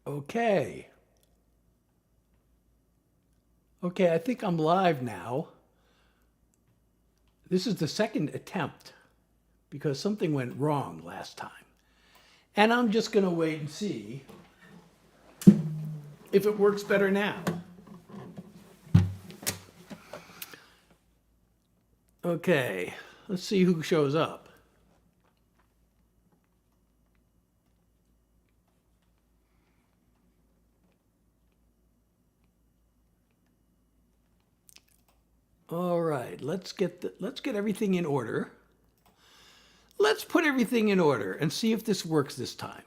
Okay. Okay, I think I'm live now. This is the second attempt because something went wrong last time. And I'm just going to wait and see if it works better now. Okay, let's see who shows up. All right, let's get everything in order. Let's put everything in order and see if this works this time.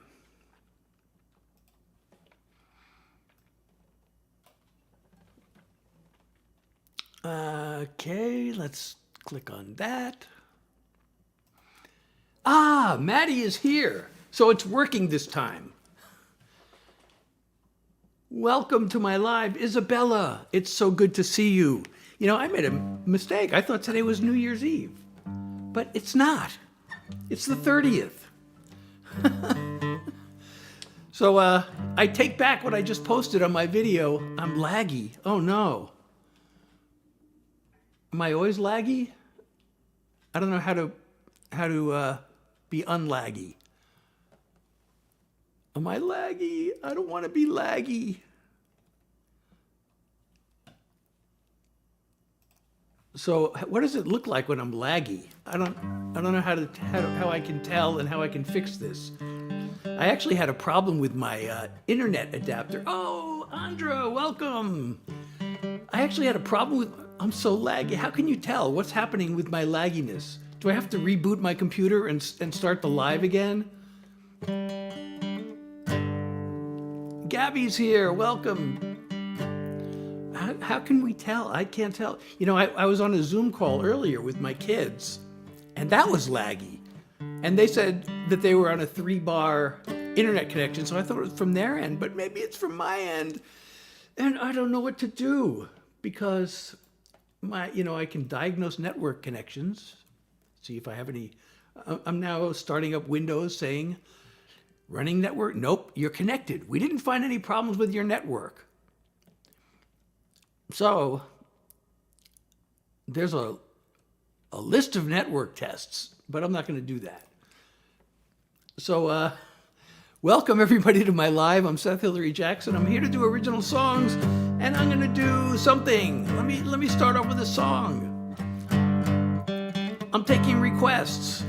Okay, let's click on that. Ah, Maddie is here. So it's working this time. Welcome to my live, Isabella. It's so good to see you. You know, I made a mistake. I thought today was New Year's Eve, but it's not. It's the 30th. So I take back what I just posted on my video. I'm laggy. Oh no. Am I always laggy? I don't know how to be unlaggy. Am I laggy? I don't want to be laggy. So what does it look like when I'm laggy? I don't know how I can tell and how I can fix this. I actually had a problem with my internet adapter. Oh, Andra, welcome. I actually had a problem with, I'm so laggy. How can you tell what's happening with my lagginess? Do I have to reboot my computer and start the live again? Gabby's here, welcome. How can we tell? I can't tell. You know, I was on a Zoom call earlier with my kids, and that was laggy. And they said that they were on a 3-bar internet connection, so I thought it was from their end, but maybe it's from my end. And I don't know what to do because I can diagnose network connections, see if I have any. I'm now starting up Windows saying, running network. Nope, you're connected. We didn't find any problems with your network. So there's a list of network tests, but I'm not going to do that. So welcome everybody to my live. I'm Seth Hillary Jackson. I'm here to do original songs, and I'm going to do something. Let me start off with a song. I'm taking requests.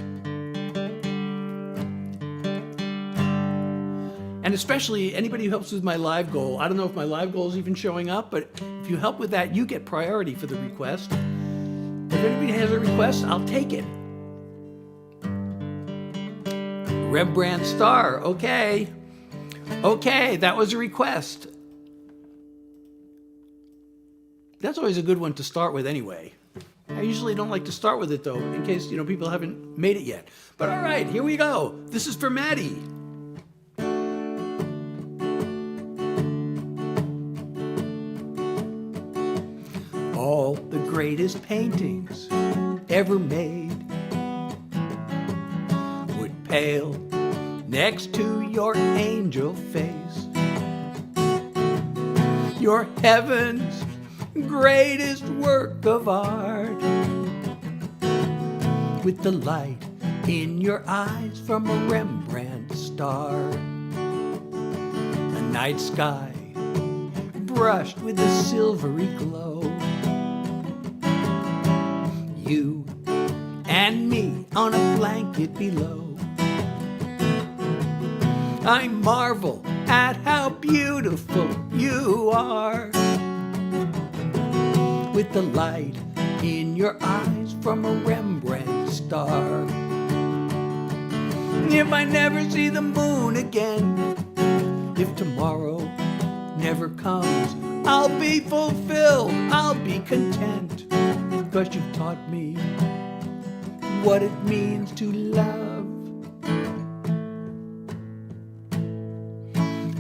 And especially anybody who helps with my live goal. I don't know if my live goal is even showing up, but if you help with that, you get priority for the request. If anybody has a request, I'll take it. Rembrandt Star, okay. Okay, that was a request. That's always a good one to start with anyway. I usually don't like to start with it though, in case people haven't made it yet. But all right, here we go. This is for Maddie. All the greatest paintings ever made would pale next to your angel face. Your heaven's greatest work of art, with the light in your eyes from a Rembrandt star. The night sky brushed with a silvery glow. You and me on a blanket below. I marvel at how beautiful you are, with the light in your eyes from a Rembrandt star. If I never see the moon again, if tomorrow never comes, I'll be fulfilled, I'll be content, 'cause you've taught me what it means to love.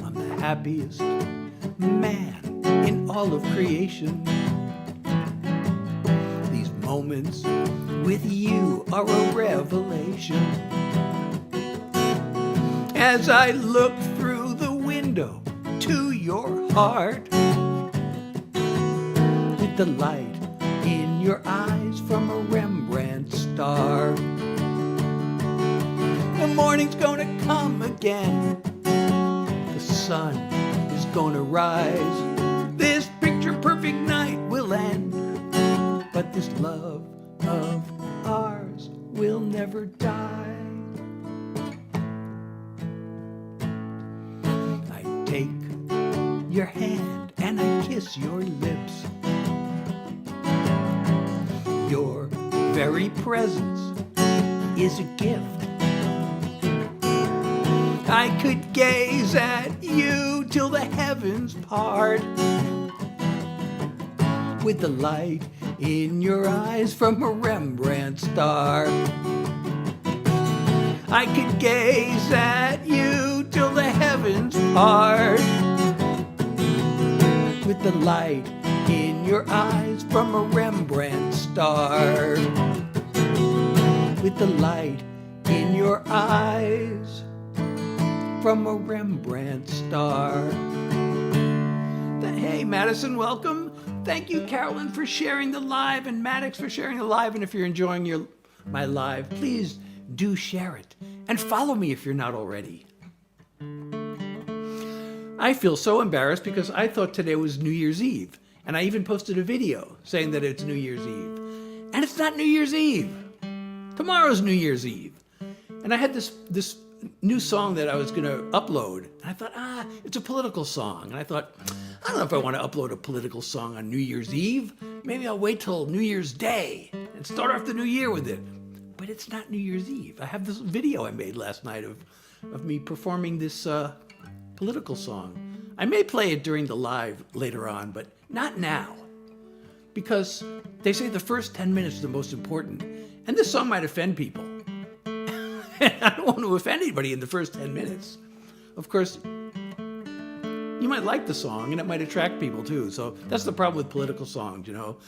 I'm the happiest man in all of creation. These moments with you are a revelation. As I look through the window into your heart. With the light in your eyes from a Rembrandt star. The morning's gonna come again. The sun is gonna rise. This picture-perfect night will end. But this love of ours will never die. I take your hand and I kiss your lips. Your very presence is a gift. I could gaze at you till the heavens part. With the light in your eyes from a Rembrandt star. I could gaze at you till the heavens part. With the light in your eyes from a Rembrandt star. With the light in your eyes from a Rembrandt star. Hey, Madison, welcome. Thank you, Carolyn, for sharing the live, and Maddox for sharing the live. And if you're enjoying my live, please do share it. And follow me if you're not already. I feel so embarrassed because I thought today was New Year's Eve. And I even posted a video saying that it's New Year's Eve. And it's not New Year's Eve. Tomorrow's New Year's Eve. And I had this new song that I was going to upload. And I thought, it's a political song. And I thought, I don't know if I want to upload a political song on New Year's Eve. Maybe I'll wait till New Year's Day and start off the new year with it. But it's not New Year's Eve. I have this video I made last night of me performing this political song. I may play it during the live later on, but not now. Because they say the first 10 minutes are the most important. And this song might offend people. I don't want to offend anybody in the first 10 minutes. Of course, you might like the song and it might attract people too. So that's the problem with political songs, you know.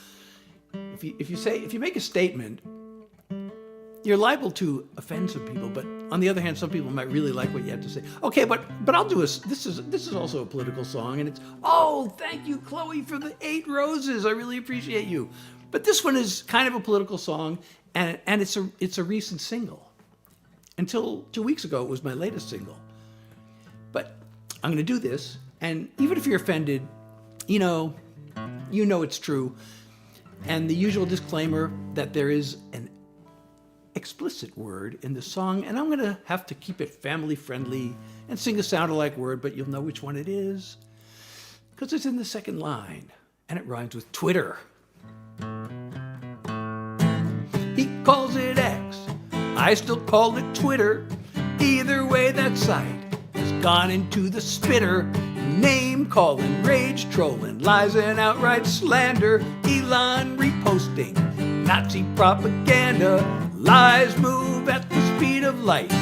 If you make a statement, you're liable to offend some people, but on the other hand, some people might really like what you have to say. Okay, but I'll do this is also a political song, and it's, thank you, Chloe, for the 8 roses. I really appreciate you. But this one is kind of a political song, and it's a recent single. Until 2 weeks ago, it was my latest single. But I'm going to do this, and even if you're offended, you know it's true. And the usual disclaimer that there is an explicit word in the song, and I'm going to have to keep it family friendly and sing a sound-alike word, but you'll know which one it is because it's in the second line, and it rhymes with Twitter. He calls it X. I still call it Twitter. Either way, that site has gone into the spitter. Name calling, rage trolling, lies and outright slander. Elon reposting Nazi propaganda. Lies move at the speed of light.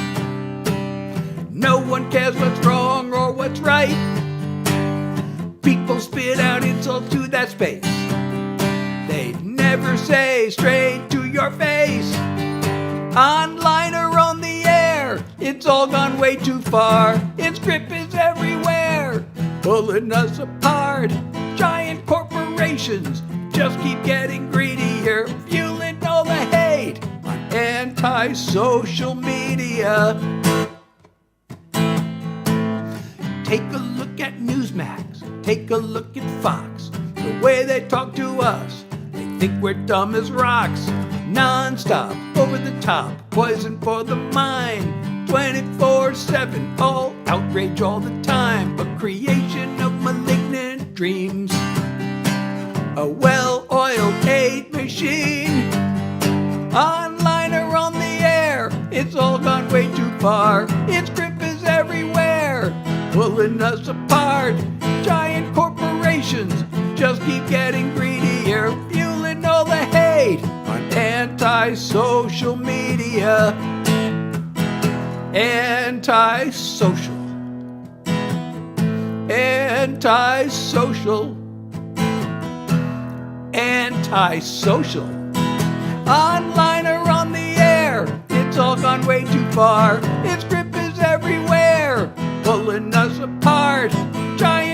No one cares what's wrong or what's right. People spit out insults to that space. They never say straight to your face. Online or on the air, it's all gone way too far. Its grip is everywhere, pulling us apart. Giant corporations just keep getting greedier, fueling all the hate on anti-social media. Take a look at Newsmax, take a look at Fox. The way they talk to us, they think we're dumb as rocks. Non-stop, over the top, poison for the mind. 24/7, all outrage all the time. A creation of malignant dreams. A well-oiled hate machine. Online or on the air, it's all gone way too far. Its grip is everywhere, pulling us apart. Giant corporations just keep getting greedier, fueling all the hate on anti-social media. Anti-social. Anti-social. Anti-social. Online or on the air, it's all gone way too far. Its grip is everywhere, pulling us apart. Giant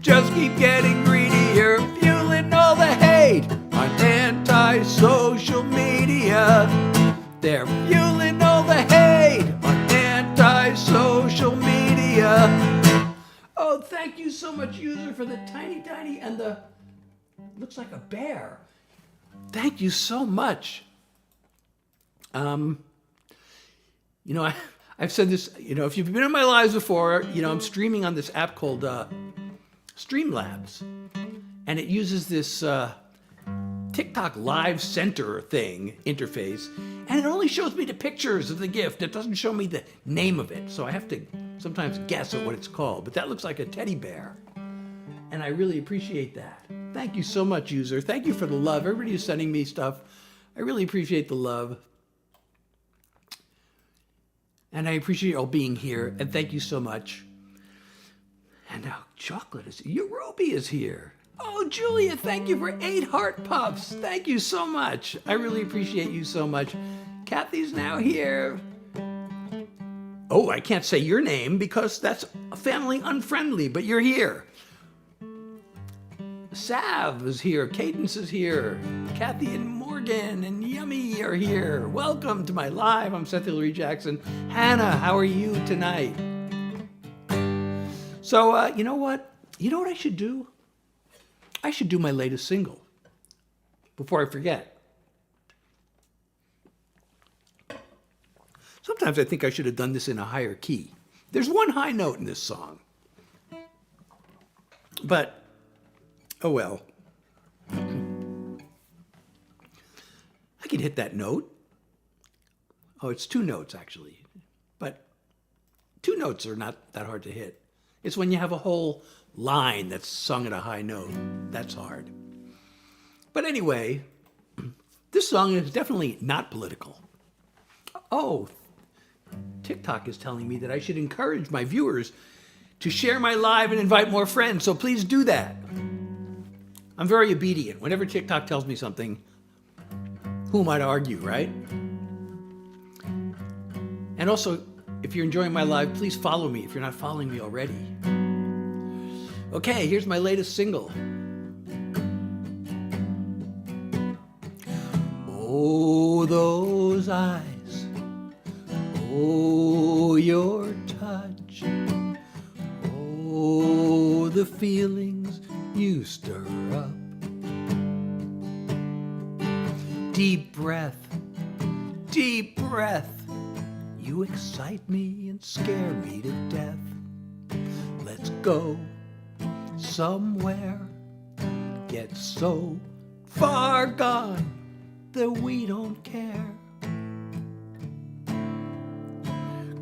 just keep getting greedier, fueling all the hate on anti-social media. They're fueling all the hate on anti-social media. Oh, thank you so much, user, for the tiny, and the, looks like a bear. Thank you so much. You know, I've said this, you know, if you've been in my lives before, you know, I'm streaming on this app called Streamlabs. And it uses this TikTok Live Center thing, interface. And it only shows me the pictures of the gift. It doesn't show me the name of it. So I have to sometimes guess at what it's called. But that looks like a teddy bear. And I really appreciate that. Thank you so much, user. Thank you for the love. Everybody who's sending me stuff, I really appreciate the love. And I appreciate you all being here. And thank you so much. And now chocolate is here. Ruby is here. Oh, Julia, thank you for 8 heart puffs. Thank you so much. I really appreciate you so much. Kathy's now here. Oh, I can't say your name because that's family unfriendly, but you're here. Sav is here. Cadence is here. Kathy and Morgan and Yummy are here. Welcome to my live. I'm Seth Hillary Jackson. Hannah, how are you tonight? So, you know what? You know what I should do? I should do my latest single before I forget. Sometimes I think I should have done this in a higher key. There's one high note in this song. But, oh well. I can hit that note. Oh, it's 2 notes actually. But 2 notes are not that hard to hit. It's when you have a whole line that's sung at a high note. That's hard. But anyway, this song is definitely not political. Oh, TikTok is telling me that I should encourage my viewers to share my live and invite more friends, so please do that. I'm very obedient. Whenever TikTok tells me something, who am I to argue, right? And also, if you're enjoying my live, please follow me if you're not following me already. Okay, here's my latest single. Oh, those eyes. Oh, your touch. Oh, the feelings you stir up. Deep breath, deep breath. You excite me and scare me to death. Let's go somewhere, get so far gone that we don't care.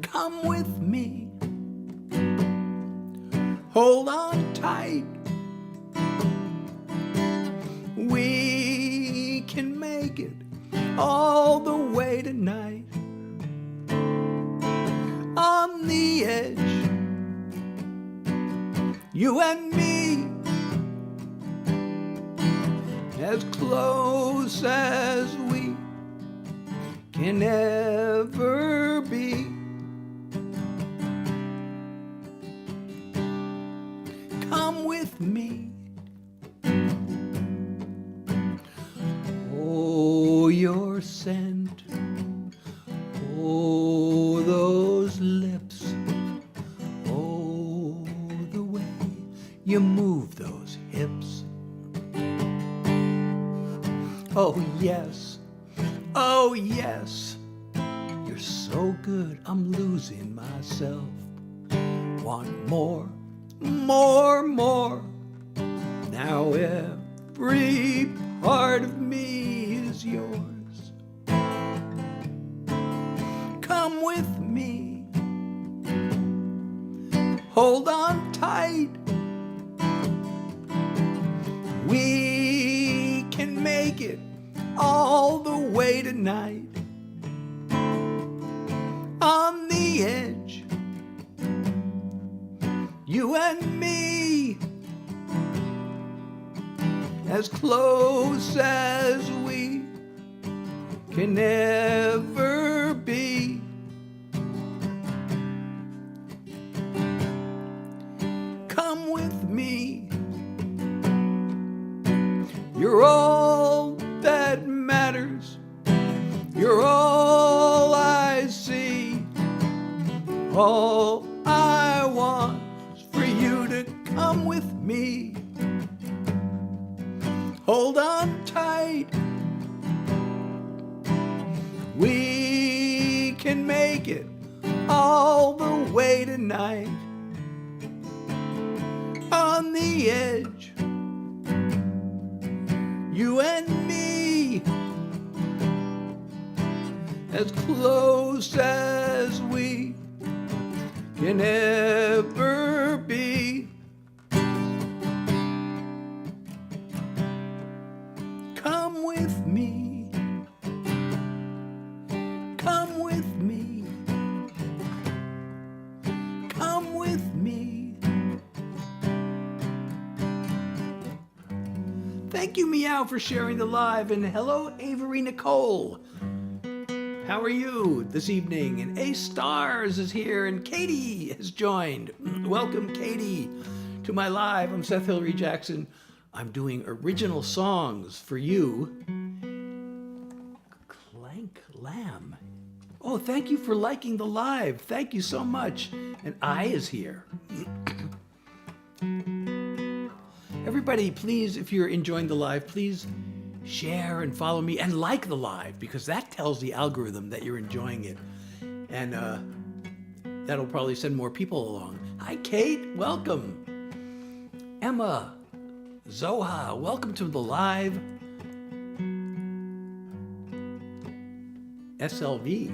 Come with me, hold on tight. We can make it all the way tonight. On the edge, you and me, as close as we can ever be. Come with me. Oh, your scent. Oh, those lips. Oh, the way you move those hips. Oh, yes. Oh, yes. You're so good, I'm losing myself. Want more, more, more. Now every part of me is yours. Come with me. Hold on tight. We can make it all the way tonight. On the edge, you and me, as close as we can ever be. Come with me. You're all that matters. You're all I see. All I want is for you to come with me. Hold on tight. We can make it all the way tonight. On the edge, you and me, as close as we can ever be. Come with me. Come with me. Come with me. Thank you, Meow, for sharing the live, and hello, Avery Nicole. How are you this evening? And A Stars is here, and Katie has joined. Welcome, Katie, to my live. I'm Seth Hillary Jackson. I'm doing original songs for you. Clank Lamb. Oh, thank you for liking the live. Thank you so much. And I is here. Everybody, please, if you're enjoying the live, please share and follow me and like the live, because that tells the algorithm that you're enjoying it. And that'll probably send more people along. Hi, Kate. Welcome. Emma. Zoha. Welcome to the live. SLV.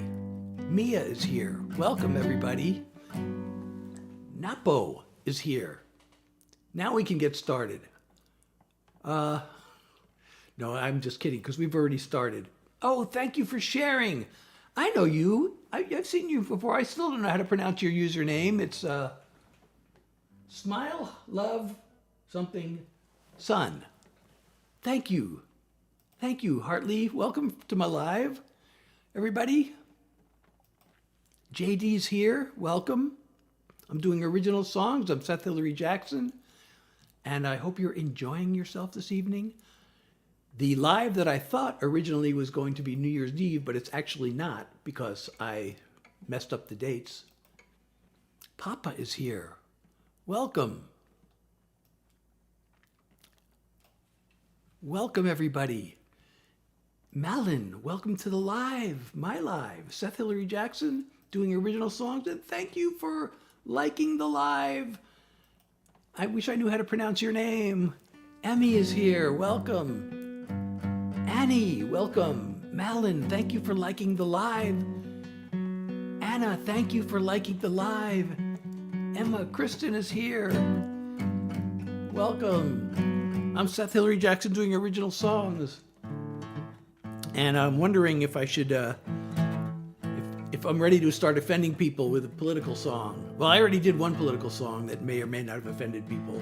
Mia is here. Welcome, everybody. Napo is here. Now we can get started. No, I'm just kidding, because we've already started. Oh, thank you for sharing. I know you. I've seen you before. I still don't know how to pronounce your username. It's Smile, Love, something, Sun. Thank you. Thank you, Hartley. Welcome to my live, everybody. JD's here. Welcome. I'm doing original songs. I'm Seth Hillary Jackson. And I hope you're enjoying yourself this evening. The live that I thought originally was going to be New Year's Eve, but it's actually not, because I messed up the dates. Papa is here. Welcome. Welcome, everybody. Malin, welcome to the live, my live. Seth Hillary Jackson, doing original songs, and thank you for liking the live. I wish I knew how to pronounce your name. Emmy is here. Welcome. Annie, welcome. Malin, thank you for liking the live. Anna, thank you for liking the live. Emma, Kristen is here. Welcome. I'm Seth Hillary Jackson, doing original songs. And I'm wondering if I should, if I'm ready to start offending people with a political song. Well, I already did one political song that may or may not have offended people.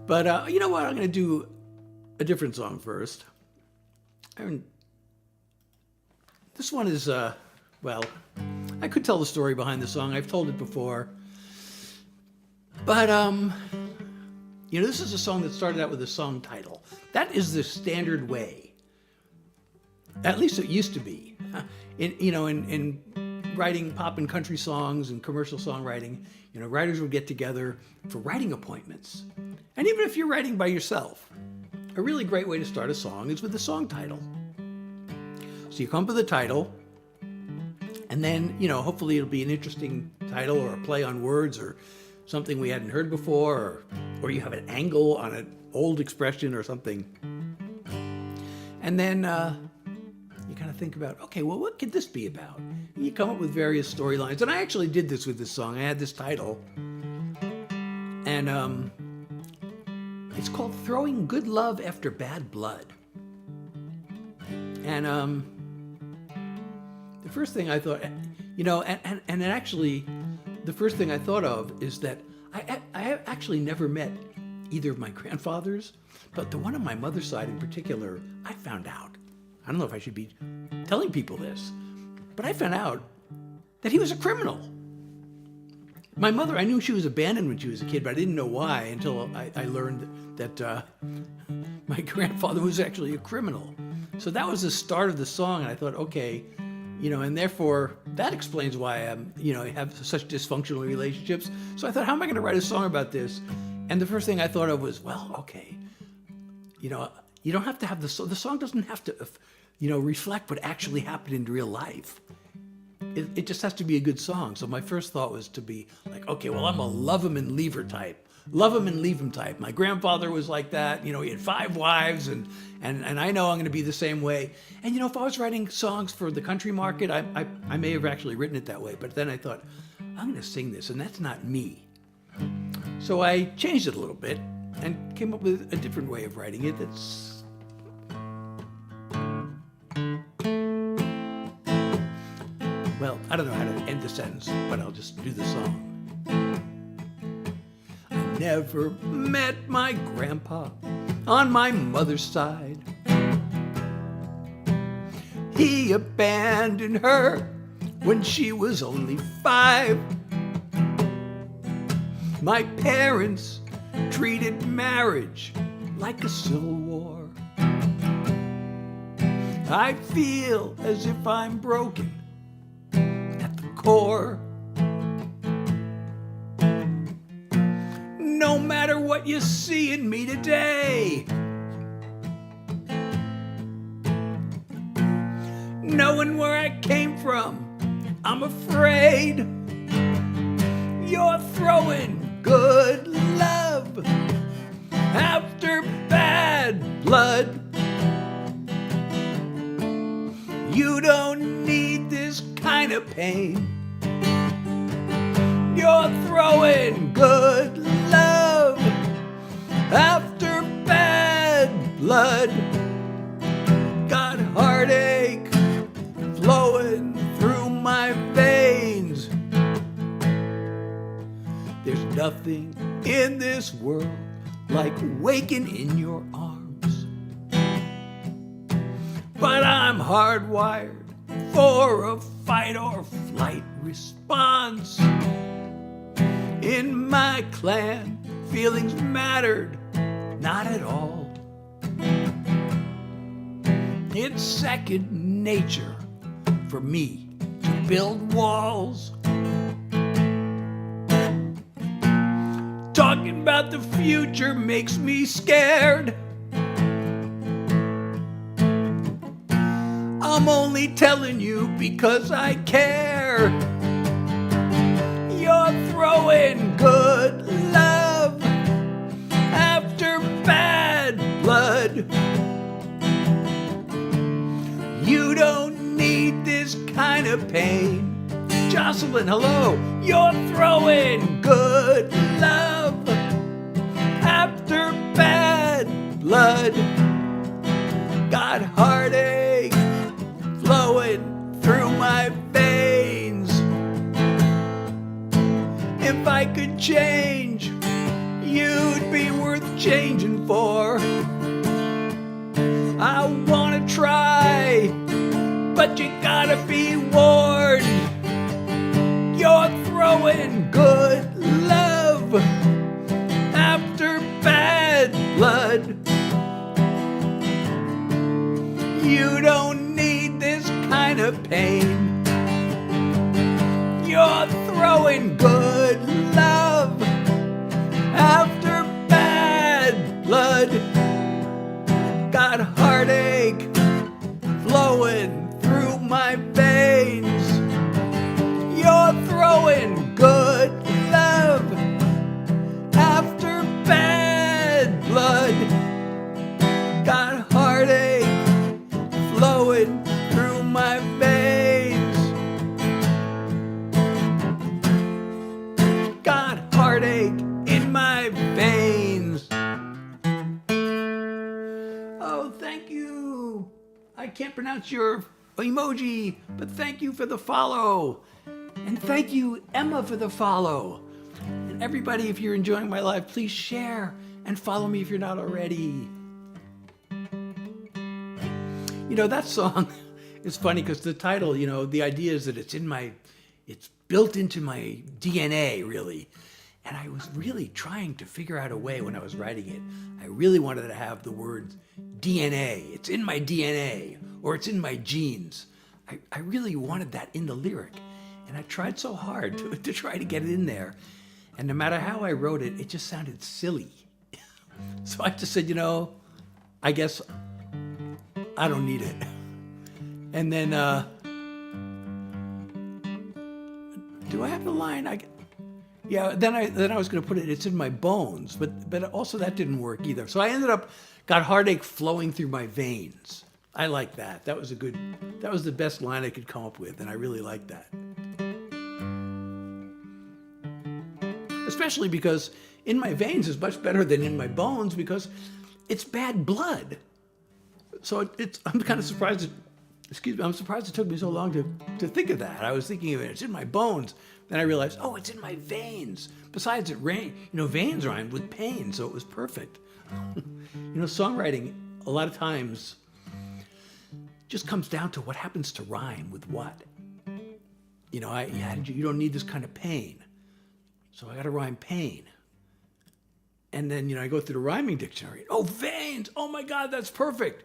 But you know what? I'm going to do a different song first. This one is, well, I could tell the story behind the song. I've told it before. But, you know, this is a song that started out with a song title. That is the standard way. At least it used to be. In writing pop and country songs and commercial songwriting, you know, writers would get together for writing appointments. And even if you're writing by yourself, a really great way to start a song is with the song title. So you come up with a title, and then, you know, hopefully it'll be an interesting title or a play on words or something we hadn't heard before, or you have an angle on an old expression or something. And then you kind of think about, okay, well, what could this be about? And you come up with various storylines. And I actually did this with this song. I had this title. And it's called Throwing Good Love After Bad Blood. And the first thing I thought, you know, and actually, the first thing I thought of is that I have actually never met either of my grandfathers, but the one on my mother's side in particular, I found out. I don't know if I should be telling people this, but I found out that he was a criminal. My mother, I knew she was abandoned when she was a kid, but I didn't know why until I learned that my grandfather was actually a criminal. So that was the start of the song, and I thought, okay, and therefore that explains why I have such dysfunctional relationships. So I thought, how am I going to write a song about this? And the first thing I thought of was, well, okay, you don't have to have the song doesn't have to, reflect what actually happened in real life. It just has to be a good song. So my first thought was to be like, okay, well, I'm a love him and leave her type. Love him and leave him type. My grandfather was like that. He had 5 wives, and I know I'm going to be the same way. And if I was writing songs for the country market, I may have actually written it that way. But then I thought, I'm going to sing this, and that's not me. So I changed it a little bit and came up with a different way of writing it. Well, I don't know how to end the sentence, but I'll just do the song. I never met my grandpa on my mother's side. He abandoned her when she was only 5. My parents treated marriage like a civil war. I feel as if I'm broken at the core. No matter what you see in me today, knowing where I came from, I'm afraid you're throwing good love after bad blood. You don't need this kind of pain. You're throwing good love after bad blood. Got heartache flowing through my veins. There's nothing in this world like waking in your arms. But I'm hardwired for a fight or flight response. In my clan, feelings mattered not at all. It's second nature for me to build walls. Talking about the future makes me scared. I'm only telling you because I care. You're throwing good love after bad blood. You don't need this kind of pain. Jocelyn, hello. You're throwing good love after bad blood. Got heartache flowing through my veins. If I could change, you'd be worth changing for. I wanna try, but you gotta be warned. You're throwing good love after bad blood. You don't need this kind of pain. You're throwing good love after bad blood. Got heartache flowing through my veins. You're throwing good love after bad blood. Got heartache flowing through my veins. Got heartache in my veins. Oh, thank you. I can't pronounce your emoji, but thank you for the follow. And thank you, Emma, for the follow. And everybody, if you're enjoying my live, please share and follow me if you're not already. That song is funny because the title, the idea is that it's built into my DNA, really. And I was really trying to figure out a way when I was writing it. I really wanted to have the word DNA. It's in my DNA, or it's in my genes. I really wanted that in the lyric. And I tried so hard to try to get it in there. And no matter how I wrote it, it just sounded silly. So I just said, I guess I don't need it. And then, do I have the line? Then I was going to put it, it's in my bones, but also that didn't work either. So I got heartache flowing through my veins. I like that. That was the best line I could come up with, and I really like that. Especially because in my veins is much better than in my bones because it's bad blood. So I'm kind of surprised. I'm surprised it took me so long to think of that. I was thinking of it, it's in my bones. Then I realized, oh, it's in my veins. Besides, veins rhymed with pain, so it was perfect. Songwriting, a lot of times, just comes down to what happens to rhyme with what. You don't need this kind of pain. So I got to rhyme pain. And then, I go through the rhyming dictionary. Oh, veins! Oh my God, that's perfect!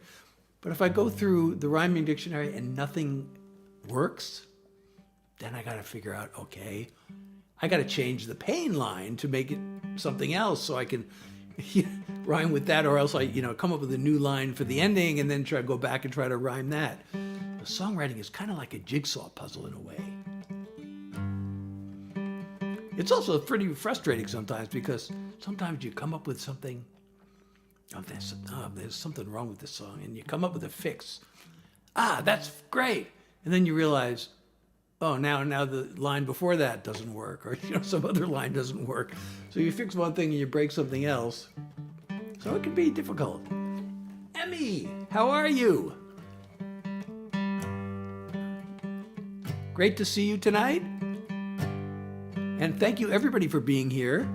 But if I go through the rhyming dictionary and nothing works, then I got to figure out, okay, I got to change the pain line to make it something else so I can rhyme with that, or else I, come up with a new line for the ending and then go back and try to rhyme that. The songwriting is kind of like a jigsaw puzzle in a way. It's also pretty frustrating sometimes because sometimes you come up with something, there's something wrong with this song, and you come up with a fix. That's great. And then you realize, oh, now the line before that doesn't work, or some other line doesn't work. So you fix one thing and you break something else. So it can be difficult. Emmy, how are you? Great to see you tonight. And thank you everybody for being here.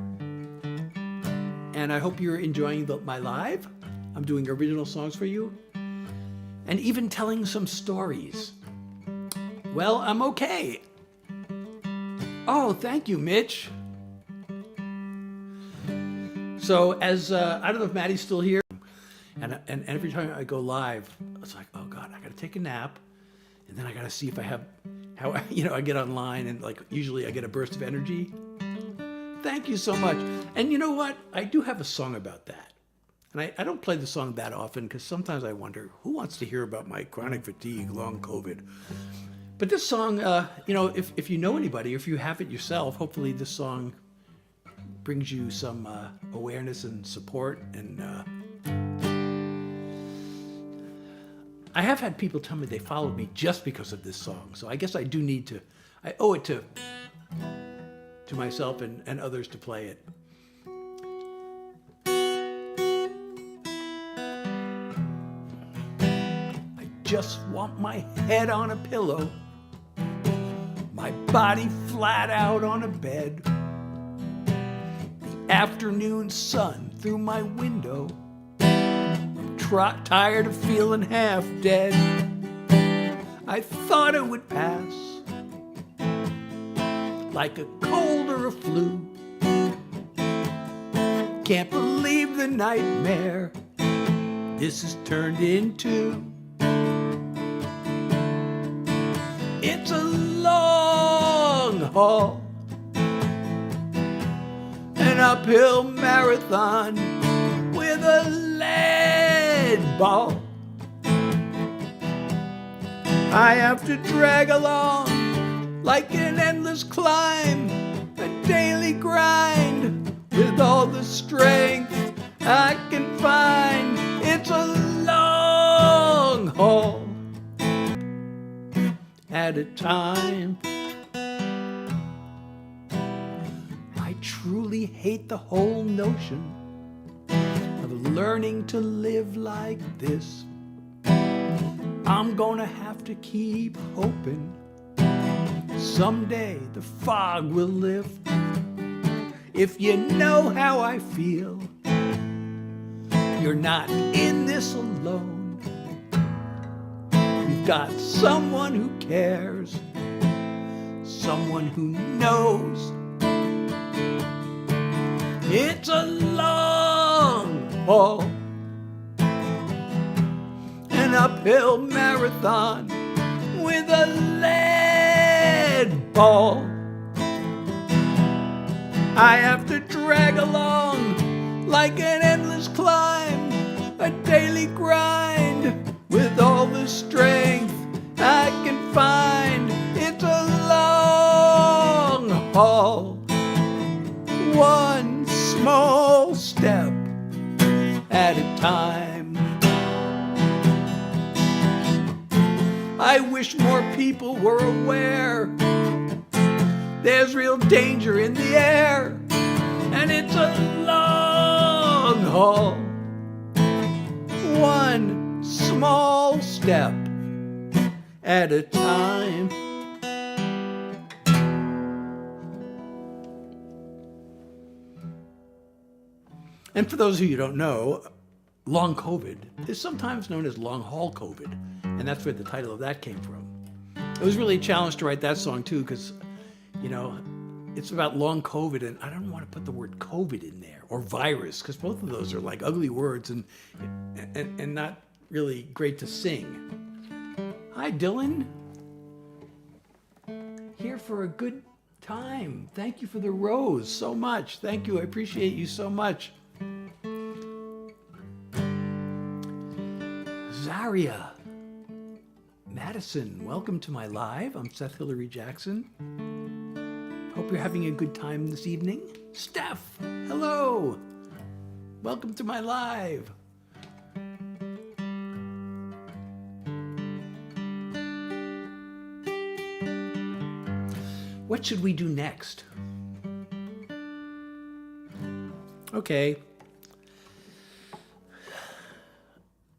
And I hope you're enjoying my live. I'm doing original songs for you. And even telling some stories. Well, I'm okay. Oh, thank you, Mitch. So I don't know if Maddie's still here. And every time I go live, it's like, oh God, I got to take a nap. And then I got to see if I have, I get online and usually I get a burst of energy. Thank you so much. And you know what? I do have a song about that. And I don't play the song that often because sometimes I wonder, who wants to hear about my chronic fatigue, long COVID? But this song, if you know anybody, or if you have it yourself, hopefully this song brings you some awareness and support. And I have had people tell me they followed me just because of this song. So I guess I owe it to myself and others to play it. I just want my head on a pillow, my body flat out on a bed, the afternoon sun through my window. I'm tired of feeling half dead. I thought it would pass like a cold or a flu. Can't believe the nightmare this has turned into. It's a long haul, an uphill marathon with a lead ball. I have to drag along like an endless climb, a daily grind with all the strength I can find. It's a long haul at a time. I truly hate the whole notion of learning to live like this. I'm gonna have to keep hoping someday the fog will lift. If you know how I feel, you're not in this alone. You've got someone who cares. someone who knows. It's a long haul, an uphill marathon with a lead ball. I have to drag along like an endless climb, a daily grind with all the strength I can find. It's a long haul, one small step at a time. I wish more people were aware there's real danger in the air, and it's a long haul, one small step at a time. And for those of you who don't know, long COVID is sometimes known as long haul COVID, and that's where the title of that came from. It was really a challenge to write that song too, because, you know, it's about long COVID, and I don't want to put the word COVID in there, or virus, because both of those are like ugly words and not really great to sing. Hi, Dylan. Here for a good time. Thank you for the rose so much. Thank you. I appreciate you so much. Zaria. Madison, welcome to my live. I'm Seth Hillary Jackson. Hope you're having a good time this evening. Steph, hello. Welcome to my live. What should we do next? Okay.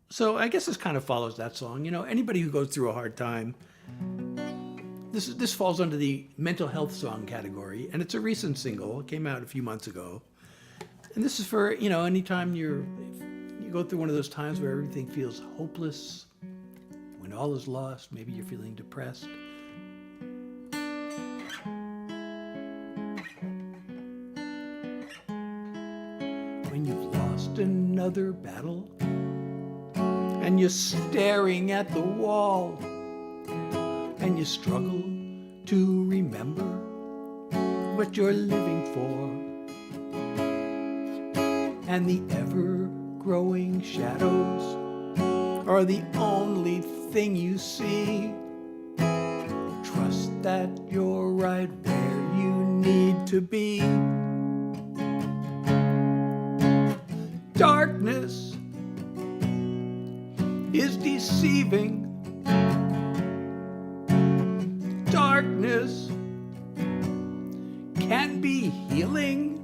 So I guess this kind of follows that song. You know, anybody who goes through a hard time, this falls under the mental health song category, and it's a recent single. It came out a few months ago. And this is for, you know, anytime you go through one of those times where everything feels hopeless, when all is lost, maybe you're feeling depressed. When you've lost another battle, and you're staring at the wall, and you struggle to remember what you're living for, and the ever-growing shadows are the only thing you see. Trust that you're right where you need to be. Darkness is deceiving. Darkness can be healing.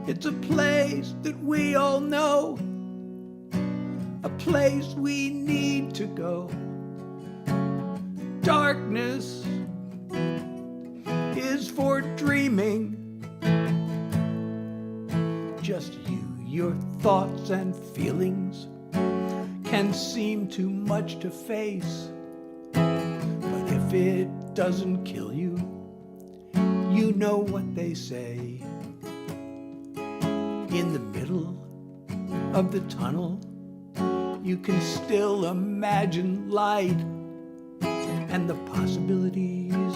It's a place that we all know, a place we need to go. Darkness is for dreaming. Just you, your thoughts and feelings can seem too much to face. But if it doesn't kill you, you know what they say. In the middle of the tunnel, you can still imagine light and the possibilities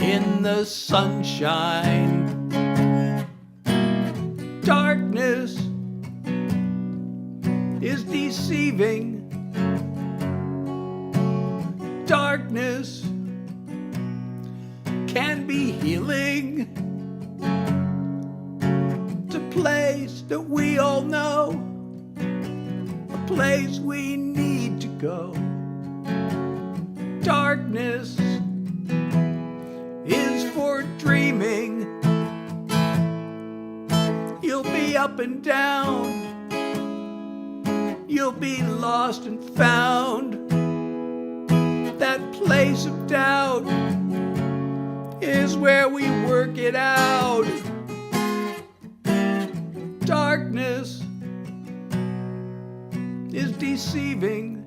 in the sunshine. Darkness is deceiving. Darkness can be healing. It's a place that we all know, a place we need to go. Darkness is for dreaming. You'll be up and down. You'll be lost and found. That place of doubt is where we work it out. Darkness is deceiving.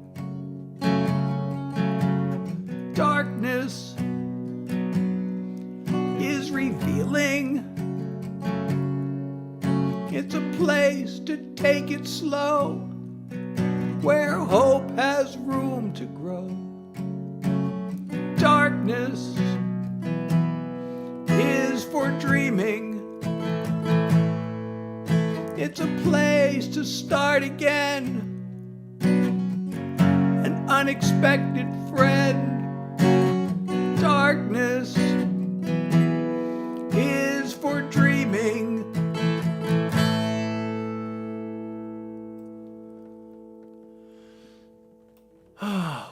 revealing. It's a place to take it slow, where hope has room to grow. Darkness is for dreaming. It's a place to start again. An unexpected friend. Darkness is for dreaming.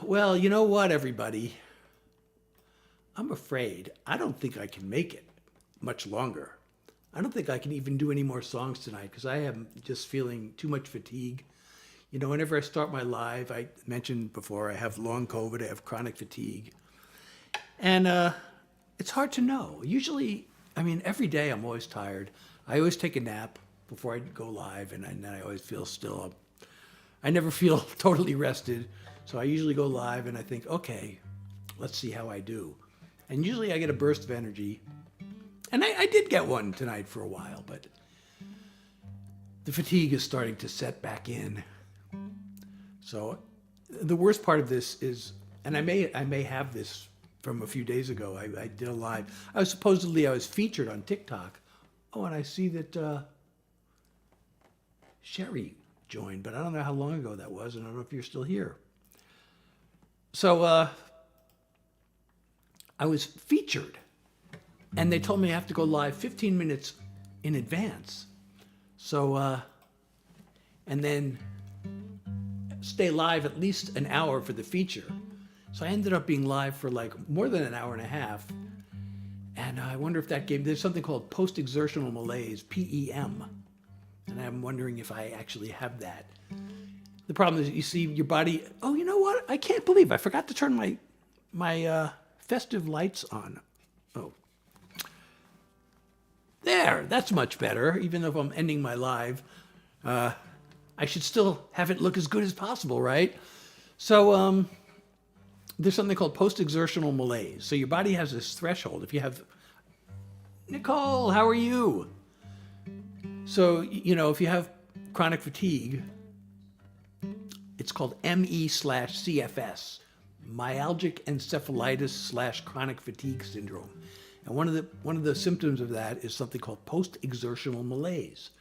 Well, you know what, everybody? I'm afraid I don't think I can make it much longer. I don't think I can even do any more songs tonight because I am just feeling too much fatigue. You know, whenever I start my live, I mentioned before, I have long COVID, I have chronic fatigue. And it's hard to know. Usually, I mean, every day I'm always tired. I always take a nap before I go live, and then I always feel still. I never feel totally rested. So I usually go live and I think, okay, let's see how I do. And usually I get a burst of energy. And I did get one tonight for a while, but the fatigue is starting to set back in. So the worst part of this is, and I may have this from a few days ago. I did a live. I was featured on TikTok. Oh, and I see that Sherry joined, but I don't know how long ago that was, and I don't know if you're still here. So I was featured, and they told me I have to go live 15 minutes in advance. So, and then stay live at least an hour for the feature. So I ended up being live for like more than an hour and a half. And I wonder if that there's something called post-exertional malaise, PEM. And I'm wondering if I actually have that. The problem is, you see your body. Oh, you know what? I can't believe I forgot to turn my festive lights on. Oh, there. That's much better. Even though I'm ending my live, I should still have it look as good as possible, right? So there's something called post-exertional malaise. So your body has this threshold. If you have, Nicole, how are you? So you know, if you have chronic fatigue. It's called ME/CFS, myalgic encephalitis / chronic fatigue syndrome. And one of the symptoms of that is something called post-exertional malaise.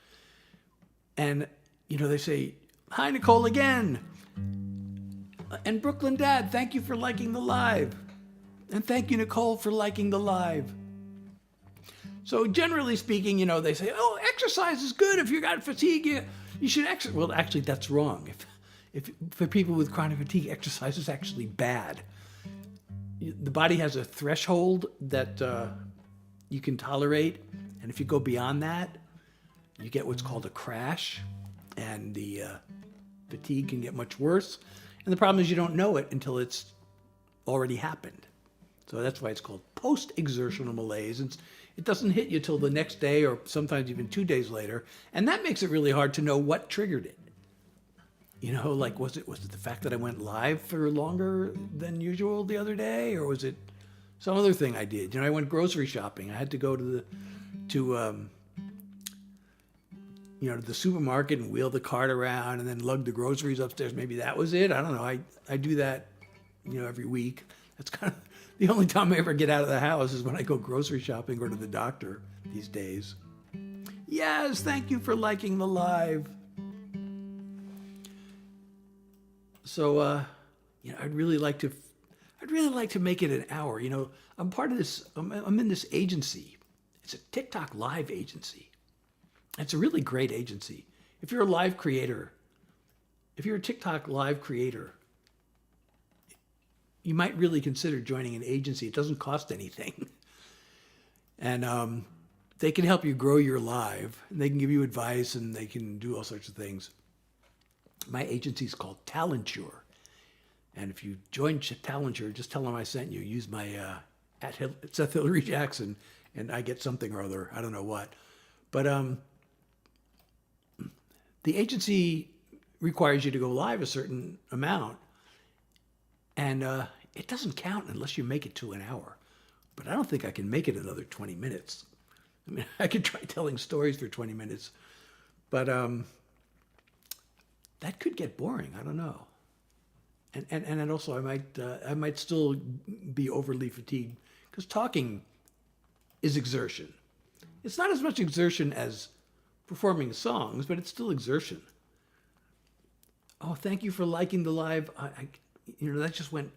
And, you know, they say, hi, Nicole, again. And Brooklyn Dad, thank you for liking the live. And thank you, Nicole, for liking the live. So generally speaking, you know, they say, oh, exercise is good. If you got fatigue, you should exercise. Well, actually, that's wrong. If for people with chronic fatigue, exercise is actually bad. The body has a threshold that you can tolerate, and if you go beyond that, you get what's called a crash, and the fatigue can get much worse. And the problem is you don't know it until it's already happened. So that's why it's called post-exertional malaise. It doesn't hit you till the next day or sometimes even 2 days later, and that makes it really hard to know what triggered it. You know, like, was it the fact that I went live for longer than usual the other day, or was it some other thing I did? You know, I went grocery shopping. I had to go to the supermarket and wheel the cart around and then lug the groceries upstairs. Maybe that was it. I don't know. I do that, you know, every week. That's kind of the only time I ever get out of the house is when I go grocery shopping or to the doctor these days. Yes, thank you for liking the live. So, you know, I'd really like to make it an hour. You know, I'm part of this. I'm in this agency. It's a TikTok live agency. It's a really great agency. If you're a live creator, if you're a TikTok live creator, you might really consider joining an agency. It doesn't cost anything, and they can help you grow your live. And they can give you advice, and they can do all sorts of things. My agency is called Talenture. And if you join Talenture, just tell them I sent you. Use my at Seth Hillary Jackson, and I get something or other. I don't know what. But the agency requires you to go live a certain amount. And it doesn't count unless you make it to an hour. but I don't think I can make it another 20 minutes. I mean, I could try telling stories for 20 minutes, but that could get boring. I don't know. And also I might still be overly fatigued because talking is exertion. It's not as much exertion as performing songs, but it's still exertion. Oh, thank you for liking the live. That just went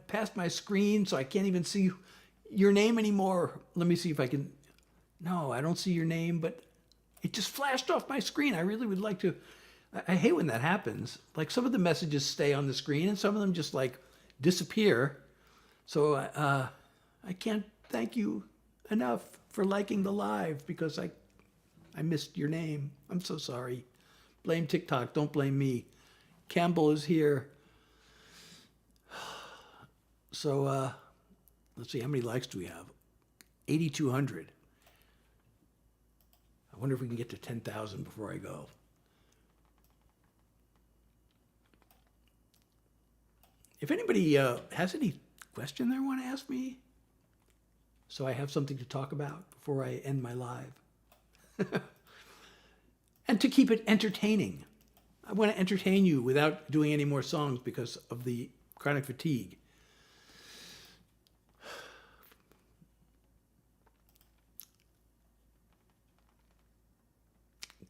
past my screen, so I can't even see your name anymore. Let me see if I can. No, I don't see your name, but it just flashed off my screen. I really would like to. I hate when that happens. Like some of the messages stay on the screen and some of them just like disappear. So I can't thank you enough for liking the live because I missed your name. I'm so sorry. Blame TikTok. Don't blame me. Campbell is here. So let's see, how many likes do we have? 8,200. I wonder if we can get to 10,000 before I go. If anybody has any question they want to ask me, so I have something to talk about before I end my live. And to keep it entertaining. I want to entertain you without doing any more songs because of the chronic fatigue.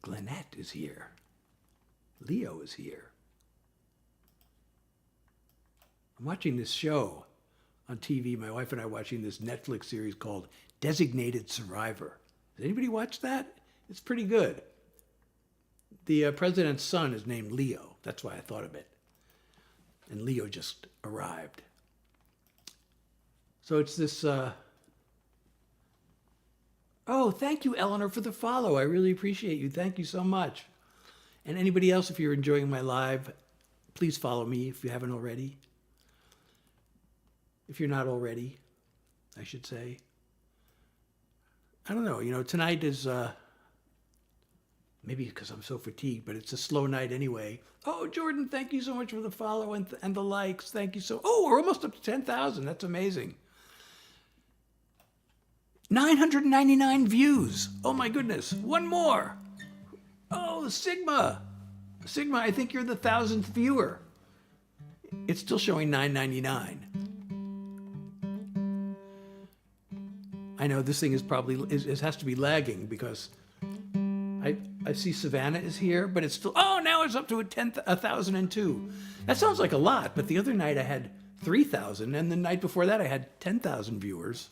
Glenette is here. Leo is here. I'm watching this show on TV. My wife and I are watching this Netflix series called Designated Survivor. Has anybody watched that? It's pretty good. The president's son is named Leo. That's why I thought of it. And Leo just arrived. So it's this... Oh, thank you, Eleanor, for the follow. I really appreciate you. Thank you so much. And anybody else, if you're enjoying my live, please follow me if you haven't already. If you're not already, I should say. I don't know. Tonight is... maybe because I'm so fatigued, but it's a slow night anyway. Oh, Jordan, thank you so much for the follow and the likes. Thank you so... Oh, we're almost up to 10,000. That's amazing. 999 views. Oh, my goodness. One more. Oh, Sigma. Sigma, I think you're the 1,000th viewer. It's still showing 999. I know this thing is probably... It has to be lagging because... I see Savannah is here, but it's still... Oh, now it's up to 1,002. That sounds like a lot, but the other night I had 3,000, and the night before that I had 10,000 viewers.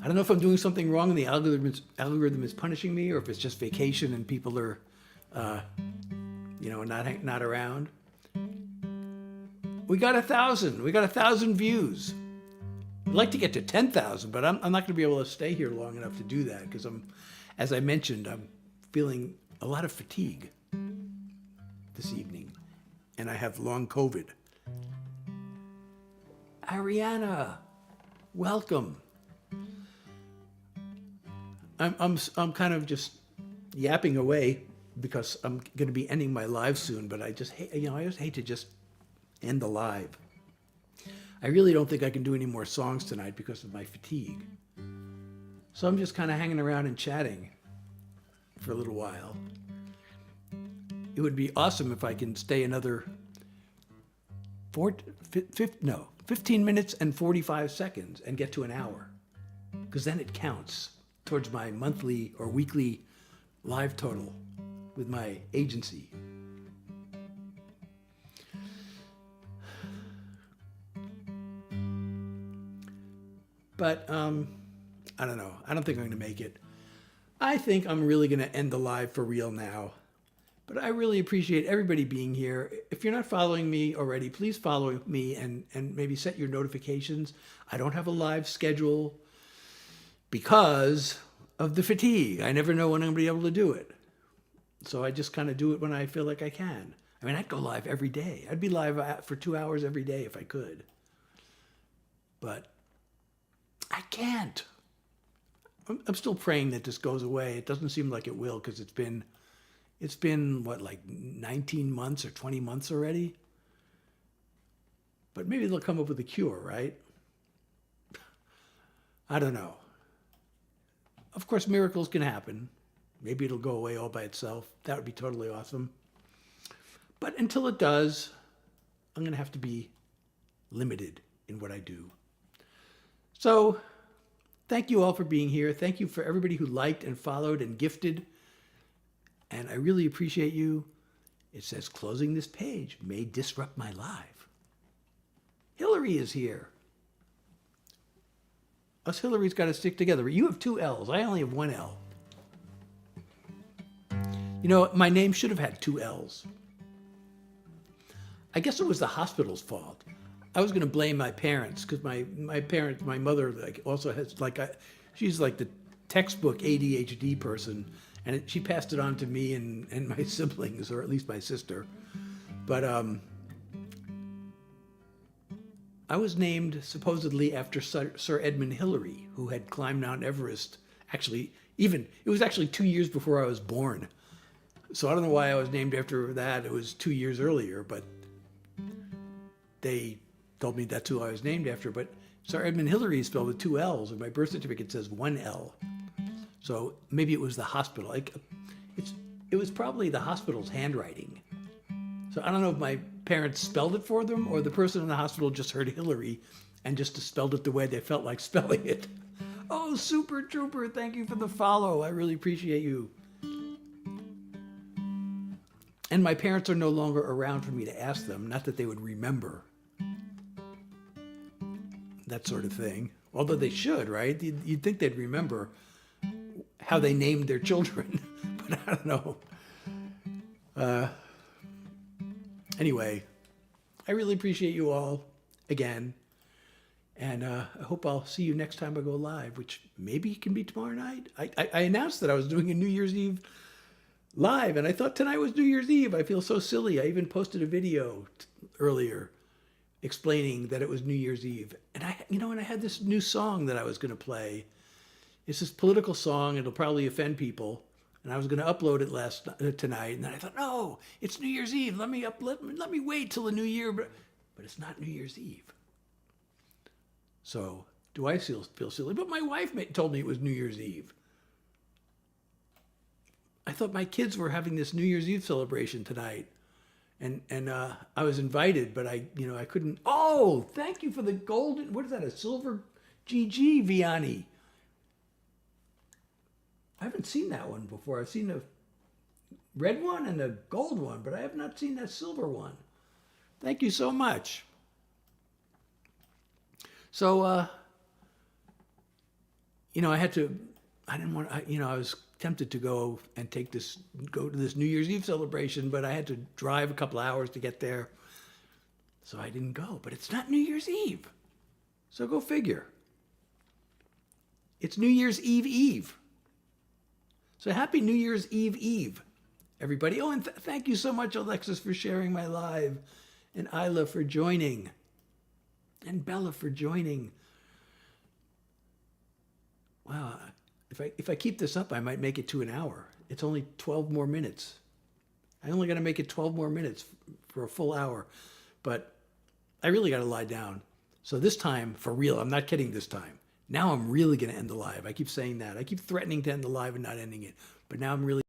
I don't know if I'm doing something wrong and the algorithm is punishing me, or if it's just vacation and people are, not around. We got 1,000. We got 1,000 views. I'd like to get to 10,000, but I'm not going to be able to stay here long enough to do that because as I mentioned, I'm feeling a lot of fatigue this evening, and I have long COVID. Ariana, welcome. I'm kind of just yapping away because I'm going to be ending my live soon, but I just hate, I just hate to just end the live. I really don't think I can do any more songs tonight because of my fatigue. So I'm just kind of hanging around and chatting for a little while. It would be awesome if I can stay another 15 minutes and 45 seconds and get to an hour, because then it counts towards my monthly or weekly live total with my agency. But I don't know. I don't think I'm going to make it. I think I'm really going to end the live for real now. But I really appreciate everybody being here. If you're not following me already, please follow me and maybe set your notifications. I don't have a live schedule because of the fatigue. I never know when I'm going to be able to do it. So I just kind of do it when I feel like I can. I mean, I'd go live every day. I'd be live for 2 hours every day if I could. But I can't. I'm still praying that this goes away. It doesn't seem like it will because it's been what, like 19 months or 20 months already? But maybe they'll come up with a cure, right? I don't know. Of course, miracles can happen. Maybe it'll go away all by itself. That would be totally awesome. But until it does, I'm going to have to be limited in what I do. So thank you all for being here. Thank you for everybody who liked and followed and gifted. And I really appreciate you. It says closing this page may disrupt my live. Hillary is here. Us Hillary's got to stick together. You have 2 L's. I only have 1 L. You know, my name should have had 2 L's. I guess it was the hospital's fault. I was going to blame my parents because my mother also has she's like the textbook ADHD person, and she passed it on to me and my siblings, or at least my sister. But I was named supposedly after Sir Edmund Hillary, who had climbed Mount Everest. Actually, it was actually 2 years before I was born. So I don't know why I was named after that. It was 2 years earlier, but they told me that's who I was named after. But Sir Edmund Hillary is spelled with 2 L's, and my birth certificate says 1 L. So maybe it was the hospital. It was probably the hospital's handwriting. So I don't know if my parents spelled it for them or the person in the hospital just heard Hillary and just spelled it the way they felt like spelling it. Oh, Super Trooper, thank you for the follow. I really appreciate you. And my parents are no longer around for me to ask them, not that they would remember. That sort of thing. Although they should, right? You'd think they'd remember how they named their children. But I don't know. Anyway, I really appreciate you all again. And I hope I'll see you next time I go live, which maybe can be tomorrow night. I announced that I was doing a New Year's Eve live, and I thought tonight was New Year's Eve. I feel so silly. I even posted a video earlier explaining that it was New Year's Eve. And I had this new song that I was going to play. It's this political song. It'll probably offend people. And I was going to upload it tonight. And then I thought, no, it's New Year's Eve. Let me wait till the new year. But it's not New Year's Eve. So do I feel silly? But my wife told me it was New Year's Eve. I thought my kids were having this New Year's Eve celebration tonight. And I was invited, but I couldn't. Oh, thank you for the golden, what is that, a silver GG, Vianney? I haven't seen that one before. I've seen a red one and a gold one, but I have not seen that silver one. Thank you so much. So, I was tempted to go to this New Year's Eve celebration, but I had to drive a couple hours to get there. So I didn't go, but it's not New Year's Eve. So go figure. It's New Year's Eve. So happy New Year's Eve, everybody. Oh, and thank you so much, Alexis, for sharing my live, and Isla for joining, and Bella for joining. Wow, if I keep this up, I might make it to an hour. It's only 12 more minutes. I only got to make it 12 more minutes for a full hour, but I really got to lie down. So this time, for real, I'm not kidding this time. Now I'm really going to end the live. I keep saying that. I keep threatening to end the live and not ending it. But now I'm really